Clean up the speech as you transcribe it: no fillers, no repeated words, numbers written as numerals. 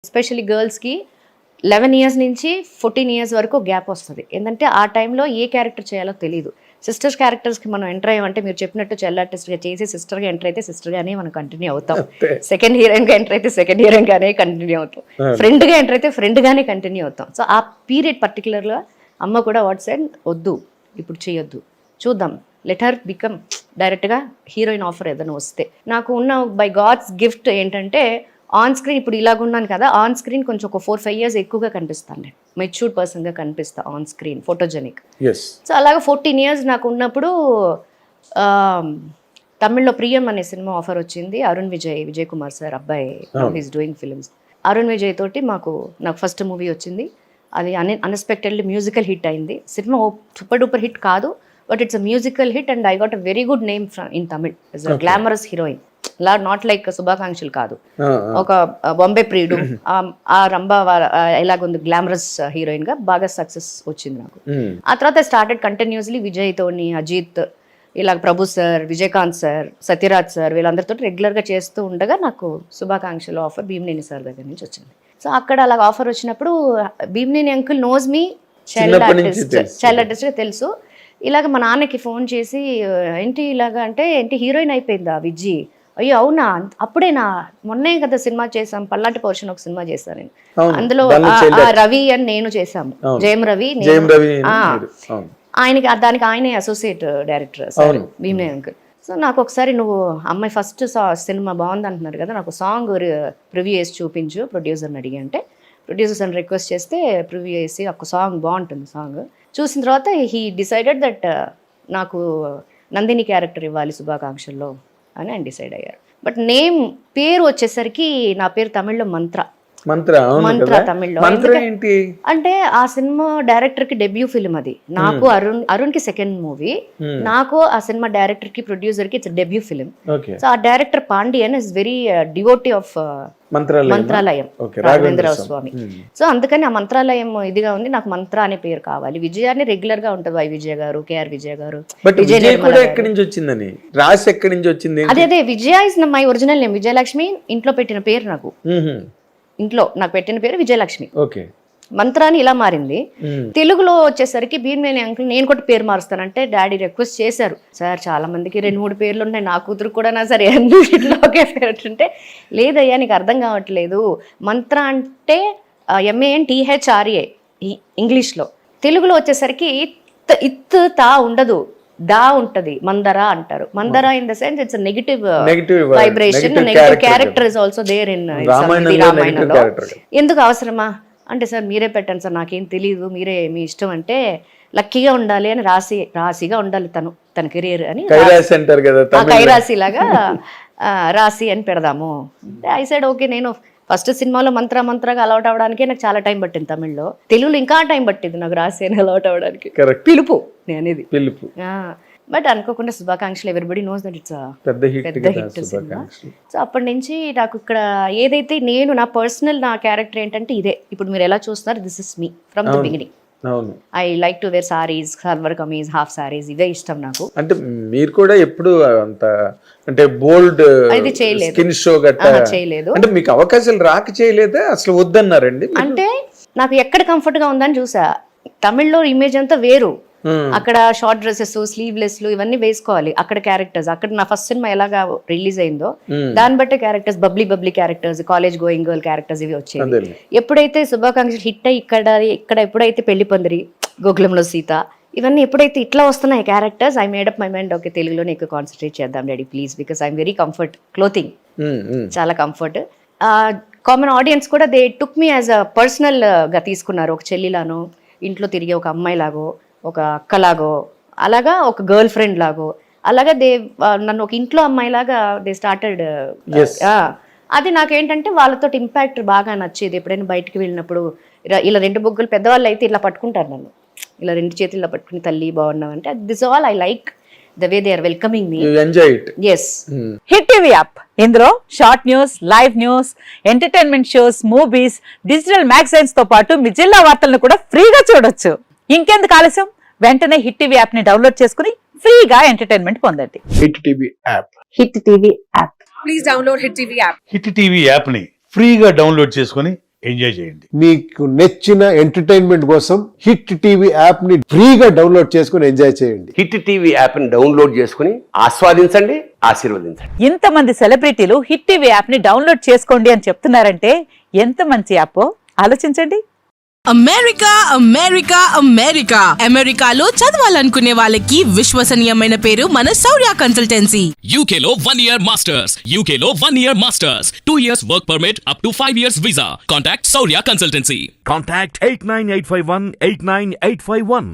Especially గర్ల్స్కి 11 years నుంచి 14 years వరకు గ్యాప్ వస్తుంది. ఏంటంటే ఆ టైంలో ఏ క్యారెక్టర్ చేయాలో తెలియదు. సిస్టర్స్ క్యారెక్టర్స్కి మనం ఎంటర్ అయ్యామంటే మీరు చెప్పినట్టు చెల్ ఆర్టిస్ట్గా చేసి సిస్టర్గా ఎంటర్ అయితే సిస్టర్గానే మనం కంటిన్యూ అవుతాం. సెకండ్ హీరోయిన్గా ఎంటర్ అయితే సెకండ్ హీరోయిన్గానే కంటిన్యూ అవుతాం. ఫ్రెండ్గా ఎంటర్ అయితే ఫ్రెండ్గానే కంటిన్యూ అవుతాం. సో ఆ పీరియడ్ పర్టికులర్గా అమ్మ కూడా వాట్స్ అండ్ వద్దు ఇప్పుడు చేయొద్దు, చూద్దాం, లెట్ హర్ బికమ్ డైరెక్ట్గా హీరోయిన్ ఆఫర్ ఏదైనా వస్తే. నాకు ఉన్న బై గాడ్స్ గిఫ్ట్ ఏంటంటే ఆన్ స్క్రీన్ ఇప్పుడు ఇలాగున్నాను కదా, ఆన్ స్క్రీన్ కొంచెం ఒక 4-5 ఇయర్స్ ఎక్కువగా కనిపిస్తాను. నేను మెచ్యూర్డ్ పర్సన్గా కనిపిస్తా ఆన్ స్క్రీన్, ఫోటోజెనిక్. సో అలాగా 14 ఇయర్స్ నాకు ఉన్నప్పుడు తమిళ్లో ప్రియం అనే సినిమా ఆఫర్ వచ్చింది. విజయ్ కుమార్ సార్ అబ్బాయి, he's doing films. Arun Vijay తోటి నాకు ఫస్ట్ మూవీ వచ్చింది. అది అన్ఎక్స్పెక్టెడ్లీ మ్యూజికల్ హిట్ అయింది. సినిమా సూపర్ డూపర్ హిట్ కాదు, but it's a musical hit and I got a very good name in Tamil. It's a glamorous heroine, not like శుభాకాంక్షలు కాదు, ఒక బొంబే ప్రియుడు ఆ రంభ ఎలాగుంది గ్లామరస్ హీరోయిన్ గా బాగా సక్సెస్ వచ్చింది నాకు. ఆ తర్వాత స్టార్టెడ్ కంటిన్యూస్లీ విజయ్ తోని, అజిత్, ఇలా Prabhu sir, Vijayakanth sir, Sathyaraj sir వీళ్ళందరితో రెగ్యులర్గా చేస్తూ ఉండగా నాకు శుభాకాంక్షలు ఆఫర్ భీమనేని సార్ దగ్గర నుంచి వచ్చింది. సో అక్కడ అలాగ ఆఫర్ వచ్చినప్పుడు Bhimaneni uncle knows me, child artist తెలుసు. ఇలాగ మా నాన్నకి ఫోన్ చేసి ఏంటి ఇలాగా అంటే, ఏంటి హీరోయిన్ అయిపోయిందా విజ్జి? అయ్యో అవునా, అప్పుడేనా, మొన్నే కదా సినిమా చేసాం, పల్లాటి పోర్షన్ ఒక సినిమా చేశాను నేను, అందులో రవి అని నేను చేశాము, జయం రవి. ఆయనకి దానికి ఆయనే associate director sir Bhimaneni uncle. So నాకు ఒకసారి నువ్వు అమ్మాయి ఫస్ట్ సినిమా బాగుంది అంటున్నారు కదా, నాకు సాంగ్ ప్రివ్యూ వేసి చూపించు ప్రొడ్యూసర్ని అడిగి అంటే, ప్రొడ్యూసర్స్ అని రిక్వెస్ట్ చేస్తే ప్రివ్యూ వేసి ఒక సాంగ్ బాగుంటుంది. సాంగ్ చూసిన తర్వాత హీ డిసైడెడ్ దట్ నాకు నందిని క్యారెక్టర్ ఇవ్వాలి శుభాకాంక్షల్లో అని ఆయన డిసైడ్ అయ్యారు. బట్ పేరు వచ్చేసరికి నా పేరు తమిళ్లో మంత్ర తమిళ్లో. అంటే ఆ సినిమా డైరెక్టర్ కి డెబ్యూ ఫిల్మ్ అది. నాకు అరుణ్ కి సెకండ్ మూవీ, నాకు ఆ సినిమా డైరెక్టర్ కి ప్రొడ్యూసర్ కి ఇట్స్ డెబ్యూ ఫిల్మ్. సో ఆ director Pandian is very devotee of Mantralayam, Raghavendra Rao Swami. So అందుకని ఆ మంత్రాలయం ఇదిగా ఉంది, నాకు మంత్ర అనే పేరు కావాలి. విజయాన్ని రెగ్యులర్ గా ఉంటుంది, వై విజయ గారు, కేఆర్ విజయ గారు. అదే Vijaya is my original name, Vijayalakshmi ఇంట్లో పెట్టిన పేరు నాకు. ఇంట్లో నాకు పెట్టిన పేరు విజయలక్ష్మి. మంత్రాన్ని ఇలా మారింది. తెలుగులో వచ్చేసరికి భీమనేని అంకుల్ నేను కూడా పేరు మారుస్తానంటే డాడీ రిక్వెస్ట్ చేశారు, సార్ చాలా మందికి 2-3 పేర్లు ఉన్నాయి, నా కూతురు కూడా నా సరే అన్నింటిలో ఒకే పేరు అంటే, లేదయ్యా నీకు అర్థం కావట్లేదు, మంత్ర అంటే MANTHRA ఇంగ్లీష్లో, తెలుగులో వచ్చేసరికి ఇత్ తా ఉండదు, దా ఉంటది, మందర అంటారు. Manthara in the sense it's negative vibration, negative character is also there in రామాయణంలో. ఎందుకు అవసరమా అంటే, సార్ మీరే పెట్టండి సార్, నాకేం తెలియదు, మీరే మీ ఇష్టం అంటే, లక్కీగా ఉండాలి అని రాశిగా ఉండాలి తన కెరీర్ అని కైరాశి లాగా రాశి అని పెడదాము. I side okay. నేను ఫస్ట్ సినిమాలో మంత్రగా అలౌట్ అవ్వడానికి నాకు చాలా టైం పట్టింది తమిళ్లో. తెలుగులో ఇంకా టైం పట్టింది నాకు రాశి అని అలౌట్ అవ్వడానికి. పిలుపు అనేది బట్ అనుకోకుండా శుభాకాంక్షలు, ఎవ్రీబడి నోస్ దట్ ఇట్స్ పెద్ద హిట్ సినిమా. సో అప్పటి నుంచి నాకు ఇక్కడ ఏదైతే నా పర్సనల్ నా క్యారెక్టర్ ఏంటంటే ఇదే. ఇప్పుడు మీరు ఎలా చూస్తున్నారు, this is me from the beginning. I like to wear saris, salwar kameez, half saris, ఇవే ఇష్టం నాకు. అంటే మీరు కూడా ఎప్పుడు అంత అంటే బోల్డ్ స్కిన్ షో గట్టా చేయలేదు. అంటే మీకు అవకాశాలు రాక చేయలేదా, అసలు వద్దన్నారండి? అంటే నాకు ఎక్కడ కంఫర్ట్ గా ఉందని చూసా. తమిళ్లో ఇమేజ్ అంతా వేరు, అక్కడ షార్ట్ డ్రెస్సెస్, స్లీవ్లెస్ ఇవన్నీ వేసుకోవాలి. అక్కడ క్యారెక్టర్స్, అక్కడ నా ఫస్ట్ సినిమా ఎలాగా రిలీజ్ అయిందో దాన్ని బట్టే characters, bubbly characters, college going girl characters ఇవి వచ్చాయి. ఎప్పుడైతే శుభాకాంక్షలు హిట్ అయ్యి ఇక్కడ ఎప్పుడైతే పెళ్లి పందిరి, గోకులంలో సీత, ఇవన్నీ ఎప్పుడైతే ఇట్లా వస్తున్నాయి characters, I made up my mind, okay తెలుగులోనే ఎక్కువ కాన్సన్ట్రేట్ చేద్దాం daddy please, because I'm very comfort clothing, చాలా కంఫర్ట్. కామన్ ఆడియన్స్ కూడా they took me as a personal గా తీసుకున్నారు. ఒక చెల్లిలానో, ఇంట్లో తిరిగే ఒక అమ్మాయిలాగో, ఒక అక్కలాగో, అలాగా ఒక గర్ల్ ఫ్రెండ్ లాగో, అలాగా నన్ను ఒక ఇంట్లో అమ్మాయిలాగా దే స్టార్టెడ్. అది నాకేంటంటే వాళ్ళతో ఇంపాక్ట్ బాగా నచ్చేది. ఎప్పుడైనా బయటకు వెళ్ళినప్పుడు ఇలా 2 బొగ్గులు, పెద్దవాళ్ళు అయితే ఇలా పట్టుకుంటారు నన్ను, ఇలా 2 చేతుల్లో పట్టుకుని తల్లి బాగున్నావు అంటే, this all I like the way they are welcoming me. yes hit TV app, ఇందులో short news, live news, entertainment shows, movies, digital మ్యాగజైన్స్ తో పాటు మీ జిల్లా వార్తలను కూడా ఫ్రీగా చూడొచ్చు. ఇంకెందుకు ఆలస్యం, వెంటనే హిట్ టీవీ యాప్ ని డౌన్లోడ్ చేసుకుని ఫ్రీగా ఎంటర్టైన్మెంట్ పొందండి. Hit TV app, hit TV app, please download hit TV app. Hit TV app ని ఫ్రీగా డౌన్లోడ్ చేసుకుని ఎంజాయ్ చేయండి. మీకు నచ్చిన ఎంటర్టైన్మెంట్ కోసం హిట్ టీవీ యాప్ ని ఫ్రీగా డౌన్లోడ్ చేసుకుని ఎంజాయ్ చేయండి. హిట్ టీవీ యాప్ ని డౌన్లోడ్ చేసుకుని ఆస్వాదించండి, ఆశీర్వదించండి. ఇంతమంది సెలబ్రిటీలు హిట్ టీవీ యాప్ ని డౌన్లోడ్ చేసుకోండి అని చెప్తున్నారంటే ఎంత మంచి యాప్ ఆలోచించండి. అమెరికా అమెరికా అమెరికా అమెరికాలో చదవాలనుకునే వాళ్ళకి విశ్వసనీయమైన పేరు మన శౌర్య కన్సల్టెన్సీ. UK లో 1 year masters, UK లో 1 year masters, 2 years work permit up to 5 years visa. Contact Saurya Consultancy. Contact 89851 89851.